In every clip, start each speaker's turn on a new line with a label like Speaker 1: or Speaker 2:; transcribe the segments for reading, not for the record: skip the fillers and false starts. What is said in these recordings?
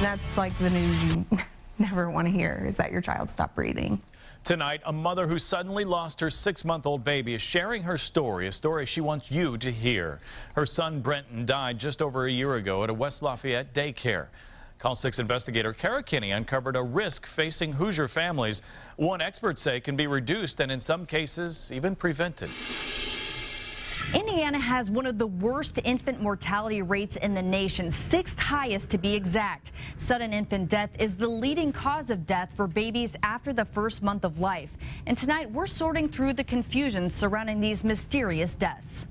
Speaker 1: That's like the news you never want to hear, is that your child stopped breathing.
Speaker 2: Tonight, a mother who suddenly lost her 6-month-old baby is sharing her story, a story she wants you to hear. Her son Brenton died just over a year ago at a West Lafayette daycare. Call 6 investigator Kara Kinney uncovered a risk facing Hoosier families. One experts say can be reduced and in some cases even prevented.
Speaker 3: Indiana has one of the worst infant mortality rates in the nation, 6th highest to be exact. Sudden infant death is the leading cause of death for babies after the first month of life. And tonight we're sorting through the confusion surrounding these mysterious deaths.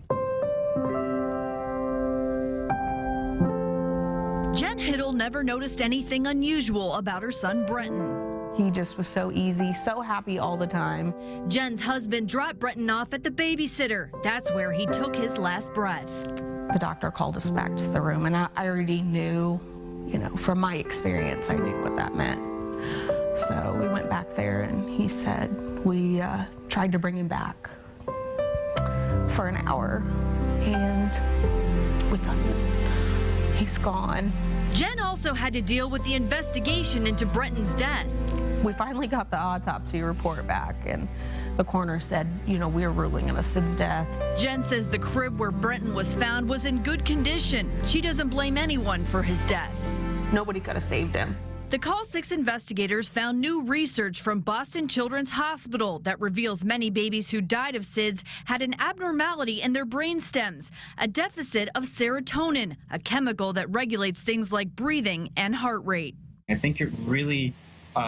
Speaker 3: Jen Hiddle never noticed anything unusual about her son Brenton.
Speaker 1: He just was so easy, so happy all the time.
Speaker 3: Jen's husband dropped Brenton off at the babysitter. That's where he took his last breath.
Speaker 1: The doctor called us back to the room, and I already knew, from my experience, I knew what that meant. So we went back there, and he said we tried to bring him back for an hour, and we couldn't. He's gone.
Speaker 3: Jen also had to deal with the investigation into Brenton's death.
Speaker 1: We finally got the autopsy report back, and the coroner said, we're ruling it a SIDS death.
Speaker 3: Jen says the crib where Brenton was found was in good condition. She doesn't blame anyone for his death.
Speaker 1: Nobody could have saved him.
Speaker 3: The Call 6 investigators found new research from Boston Children's Hospital that reveals many babies who died of SIDS had an abnormality in their brain stems, a deficit of serotonin, a chemical that regulates things like breathing and heart rate.
Speaker 4: I think it really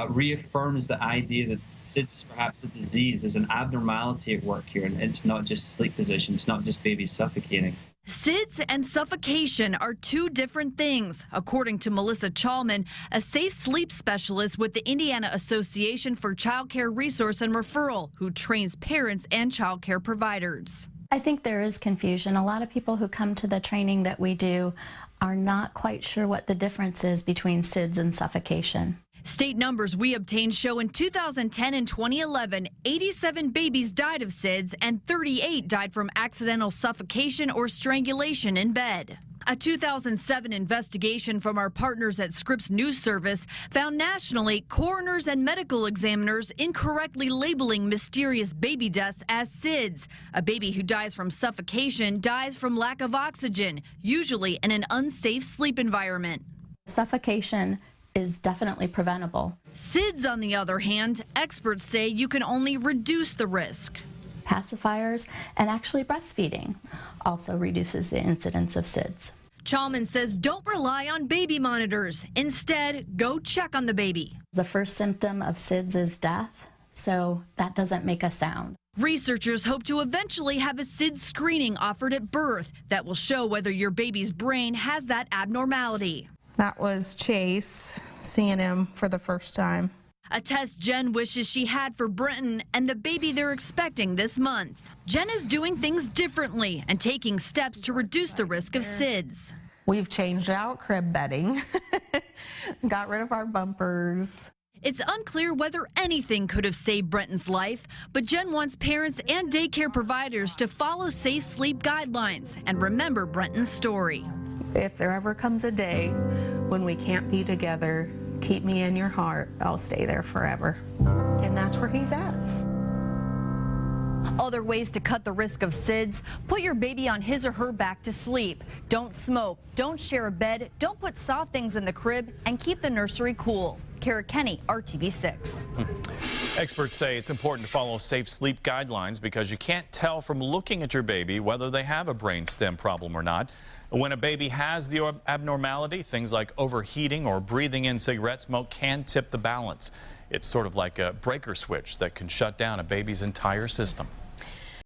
Speaker 4: reaffirms the idea that SIDS is perhaps a disease. There's an abnormality at work here, and it's not just sleep position, it's not just babies suffocating.
Speaker 3: SIDS and suffocation are two different things, according to Melissa Chalman, a safe sleep specialist with the Indiana Association for Child Care Resource and Referral, who trains parents and child care providers.
Speaker 5: I think there is confusion. A lot of people who come to the training that we do are not quite sure what the difference is between SIDS and suffocation.
Speaker 3: State numbers we obtained show in 2010 and 2011, 87 babies died of SIDS and 38 died from accidental suffocation or strangulation in bed. A 2007 investigation from our partners at Scripps News Service found nationally coroners and medical examiners incorrectly labeling mysterious baby deaths as SIDS. A baby who dies from suffocation dies from lack of oxygen, usually in an unsafe sleep environment.
Speaker 5: Suffocation is definitely preventable.
Speaker 3: SIDS, on the other hand, experts say you can only reduce the risk.
Speaker 5: Pacifiers and actually breastfeeding also reduces the incidence of SIDS.
Speaker 3: Chalman says don't rely on baby monitors. Instead, go check on the baby.
Speaker 5: The first symptom of SIDS is death, so that doesn't make a sound.
Speaker 3: Researchers hope to eventually have a SIDS screening offered at birth that will show whether your baby's brain has that abnormality.
Speaker 1: That was Chase, seeing him for the first time.
Speaker 3: A test Jen wishes she had for Brenton and the baby they're expecting this month. Jen is doing things differently and taking steps to reduce the risk of SIDS.
Speaker 1: We've changed out crib bedding, got rid of our bumpers.
Speaker 3: It's unclear whether anything could have saved Brenton's life, but Jen wants parents and daycare providers to follow safe sleep guidelines and remember Brenton's story.
Speaker 1: If there ever comes a day when we can't be together, keep me in your heart. I'll stay there forever. And that's where he's at.
Speaker 3: Other ways to cut the risk of SIDS: put your baby on his or her back to sleep. Don't smoke, don't share a bed, don't put soft things in the crib, and keep the nursery cool. Kara Kinney, RTV6.
Speaker 2: Experts say it's important to follow safe sleep guidelines because you can't tell from looking at your baby whether they have a brainstem problem or not. When a baby has the abnormality, things like overheating or breathing in cigarette smoke can tip the balance. It's sort of like a breaker switch that can shut down a baby's entire system.